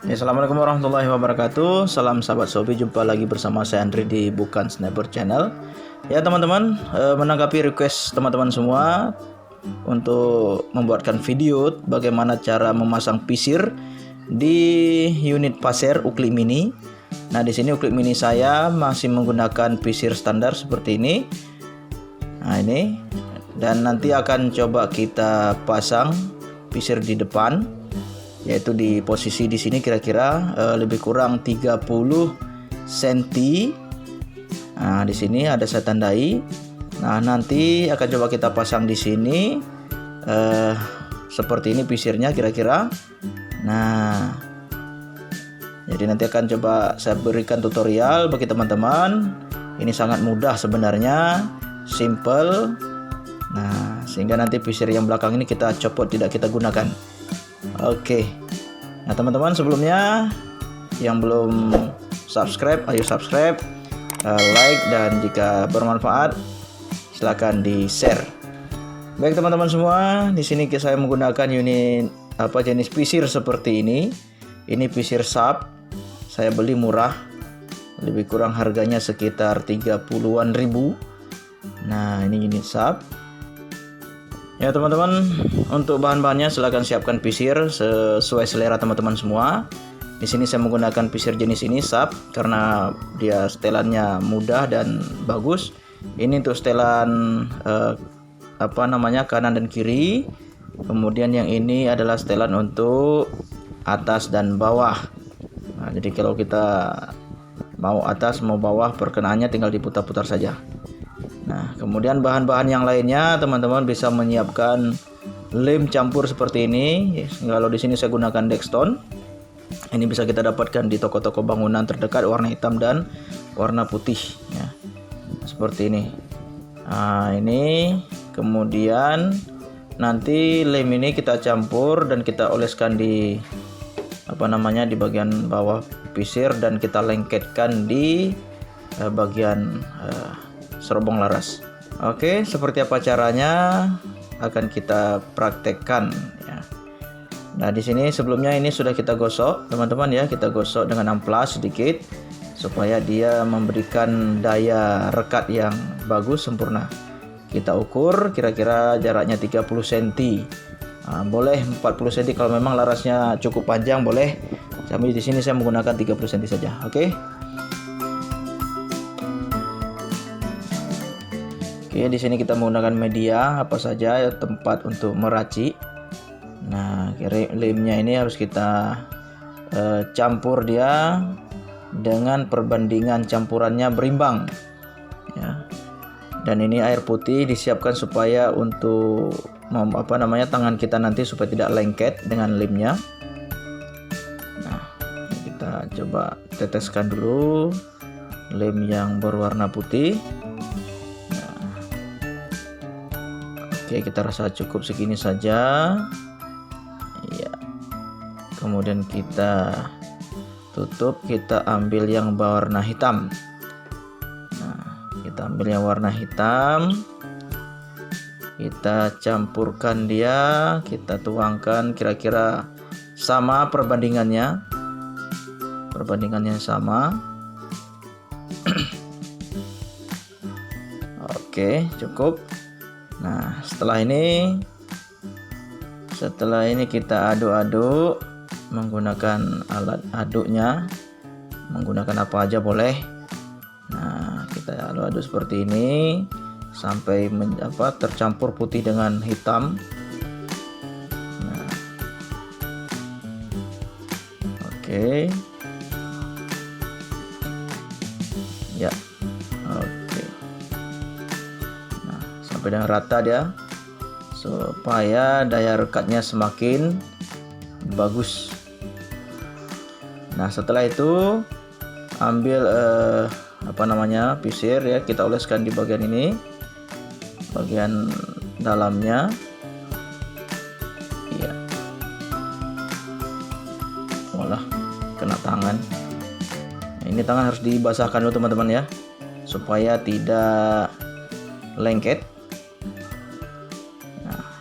Ya, Assalamualaikum warahmatullahi wabarakatuh. Salam sahabat Sobi, jumpa lagi bersama saya Andri di Bukan Sniper Channel. Ya teman-teman, menanggapi request teman-teman semua untuk membuatkan video bagaimana cara memasang pisir di unit pasir Uklik Mini. Nah, di sini Uklik Mini saya masih menggunakan pisir standar seperti ini. Nah, ini, dan nanti akan coba kita pasang pisir di depan, yaitu di posisi di sini kira-kira lebih kurang 30 cm. Nah, di sini ada saya tandai. Nah, nanti akan coba kita pasang di sini seperti ini pisirnya kira-kira. Nah, jadi nanti akan coba saya berikan tutorial bagi teman-teman. Ini sangat mudah sebenarnya, simple. Nah, sehingga nanti pisir yang belakang ini kita copot, tidak kita gunakan. Oke. Nah, teman-teman, sebelumnya yang belum subscribe, ayo subscribe, like, dan jika bermanfaat silakan di-share. Baik teman-teman semua, di sini saya menggunakan unit jenis pisir seperti ini. Ini pisir sub. Saya beli murah. Lebih kurang harganya sekitar 30-an ribu. Nah, ini unit sub. Ya teman-teman, untuk bahan-bahannya silahkan siapkan pisir sesuai selera teman-teman semua. Di sini saya menggunakan pisir jenis ini sub karena dia setelannya mudah dan bagus. Ini untuk setelan kanan dan kiri. Kemudian yang ini adalah setelan untuk atas dan bawah. Nah, jadi kalau kita mau atas mau bawah, perkenaannya tinggal diputar-putar saja. Nah, kemudian bahan-bahan yang lainnya teman-teman bisa menyiapkan lem campur seperti ini. Kalau di sini saya gunakan Dextone. Ini bisa kita dapatkan di toko-toko bangunan terdekat, warna hitam dan warna putih ya. Seperti ini. Nah, ini kemudian nanti lem ini kita campur dan kita oleskan di di bagian bawah pisir dan kita lengketkan di bagian serobong laras. Oke, seperti apa caranya akan kita praktekkan ya. Nah, di sini sebelumnya ini sudah kita gosok, teman-teman ya. Kita gosok dengan amplas sedikit supaya dia memberikan daya rekat yang bagus sempurna. Kita ukur kira-kira jaraknya 30 cm. Nah, boleh 40 cm kalau memang larasnya cukup panjang, boleh. Tapi di sini saya menggunakan 30 cm saja. Oke. Oke, di sini kita menggunakan media apa saja, tempat untuk meracik. Nah, lemnya ini harus kita campur dia dengan perbandingan campurannya berimbang. Ya. Dan ini air putih disiapkan supaya untuk tangan kita nanti supaya tidak lengket dengan lemnya. Nah, kita coba teteskan dulu lem yang berwarna putih. Oke, kita rasa cukup segini saja. Ya. Kemudian kita tutup, kita ambil yang berwarna hitam. Nah, kita ambil yang warna hitam. Kita campurkan dia, kita tuangkan kira-kira sama perbandingannya. Perbandingannya sama. Oke, cukup. Nah, setelah ini kita aduk-aduk menggunakan alat aduknya, menggunakan apa aja boleh. Nah, kita aduk-aduk seperti ini sampai tercampur putih dengan hitam. Nah, oke. Ya. Sampai dengan rata dia supaya daya rekatnya semakin bagus. Nah, setelah itu ambil pisir ya, kita oleskan di bagian ini, bagian dalamnya ya. Walah, kena tangan. Nah, ini tangan harus dibasahkan dulu teman-teman ya, supaya tidak lengket.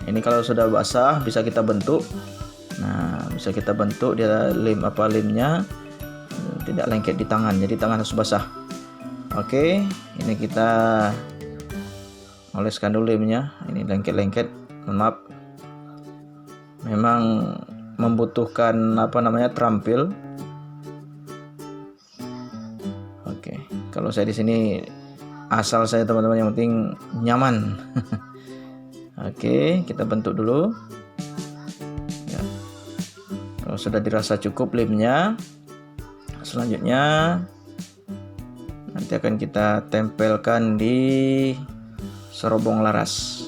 Ini kalau sudah basah bisa kita bentuk. Nah, bisa kita bentuk dia lemnya tidak lengket di tangan, jadi tangan harus basah. Oke, ini kita oleskan dulu lemnya. Ini lengket-lengket, mohon maaf, memang membutuhkan terampil. Oke, kalau saya di sini asal saya teman-teman, yang penting nyaman. Oke, kita bentuk dulu ya. Kalau sudah dirasa cukup lemnya, selanjutnya nanti akan kita tempelkan di serobong laras.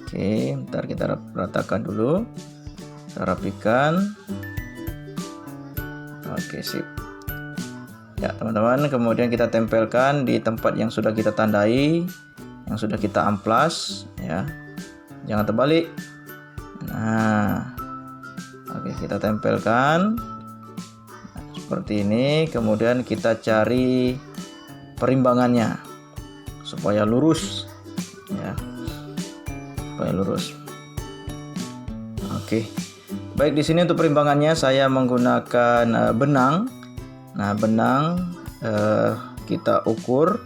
Oke, bentar kita ratakan dulu, kita rapikan. Oke, sip ya teman-teman. Kemudian kita tempelkan di tempat yang sudah kita tandai, yang sudah kita amplas ya, jangan terbalik. Nah, oke, kita tempelkan seperti ini. Kemudian kita cari perimbangannya supaya lurus ya, supaya lurus. Oke, baik, di sini untuk perimbangannya saya menggunakan benang. Nah, benang kita ukur,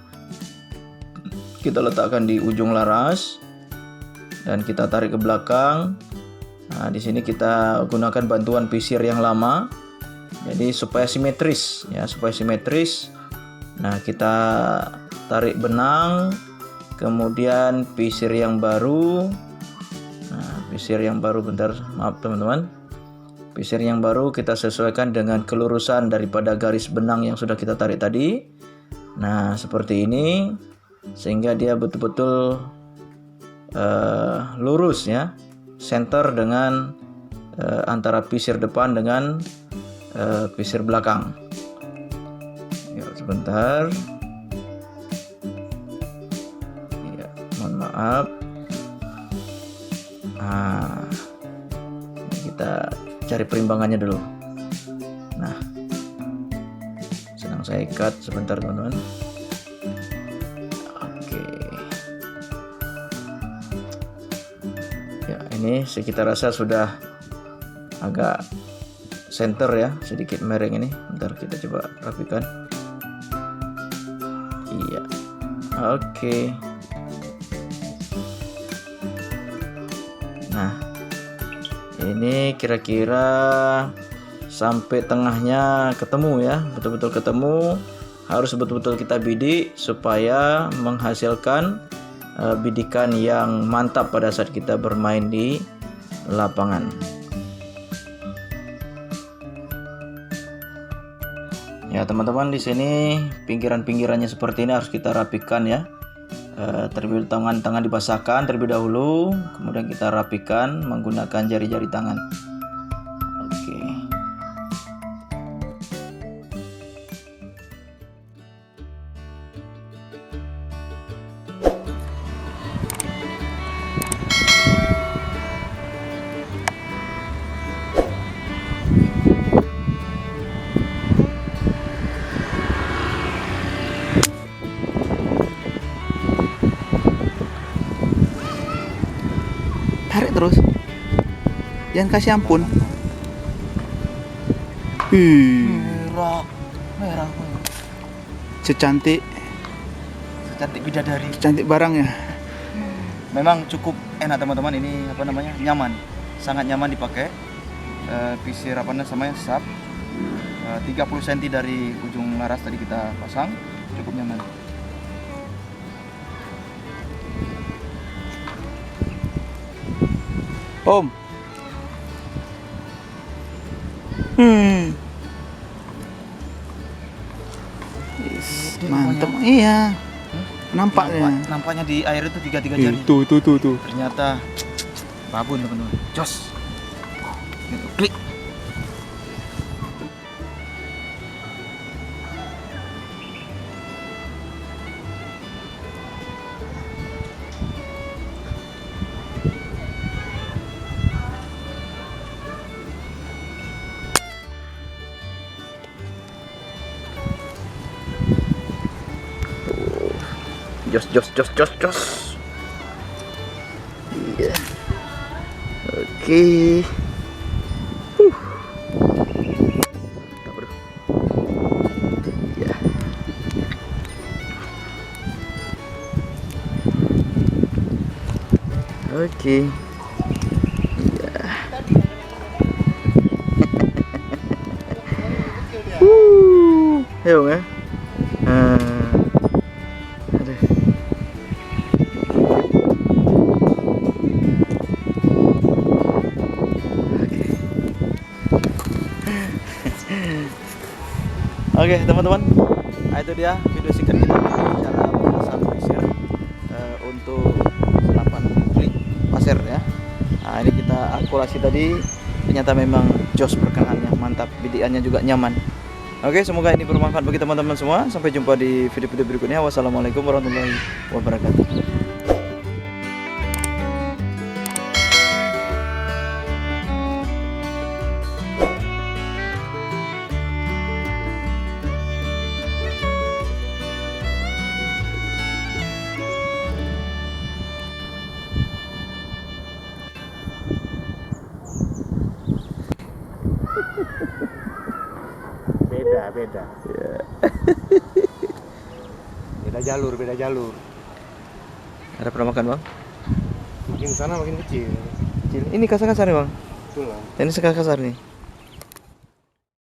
kita letakkan di ujung laras dan kita tarik ke belakang. Nah, di sini kita gunakan bantuan pisir yang lama, jadi supaya simetris ya, supaya simetris. Nah, kita tarik benang, kemudian pisir yang baru. Nah, pisir yang baru, bentar, maaf teman-teman. Pisir yang baru kita sesuaikan dengan kelurusan daripada garis benang yang sudah kita tarik tadi. Nah, seperti ini, sehingga dia betul-betul lurus ya, center dengan antara pisir depan dengan pisir belakang. Ya, sebentar. Ya, mohon maaf. Nah, kita cari perimbangannya dulu. Nah, sedang saya ikat, sebentar teman-teman. Oke ya, ini kita rasa sudah agak center ya, sedikit mereng ini. Bentar, kita coba rapikan. Iya, oke. Nah, ini kira-kira sampai tengahnya ketemu ya, betul-betul ketemu. Harus betul-betul kita bidik supaya menghasilkan bidikan yang mantap pada saat kita bermain di lapangan. Ya teman-teman, di sini pinggiran-pinggirannya seperti ini harus kita rapikan ya. Terlebih tangan dibasahkan terlebih dahulu, kemudian kita rapikan menggunakan jari-jari tangan. Oke. Tarik terus, jangan kasih ampun. Merah. Secantik bidadari. cantik barang ya. Memang cukup enak teman-teman, ini nyaman, sangat nyaman dipakai. Pisir sap 30 cm dari ujung laras tadi kita pasang, cukup nyaman. Om. Mantap. Iya. Nampaknya di air itu 3 jari. Tuh. Ternyata babon teman-teman. Jos. Klik. Jos. Iya. Oke. Mantap, bro. Ya. Oke. Ya. Ayo ya. Aduh. Oke teman-teman, nah itu dia video singkat kita cara memasang pasir untuk senapan kulit pasir ya. Nah ini kita akurasi tadi, ternyata memang jos perkanaannya mantap, bidikannya juga nyaman. Oke, semoga ini bermanfaat bagi teman-teman semua. Sampai jumpa di video-video berikutnya. Wassalamualaikum warahmatullahi wabarakatuh. Beda. Beda jalur. Ada pernah makan bang? Makin sana makin kecil. Kecil. Ini kasar-kasar nih bang. Betul lah. Ini kasar nih.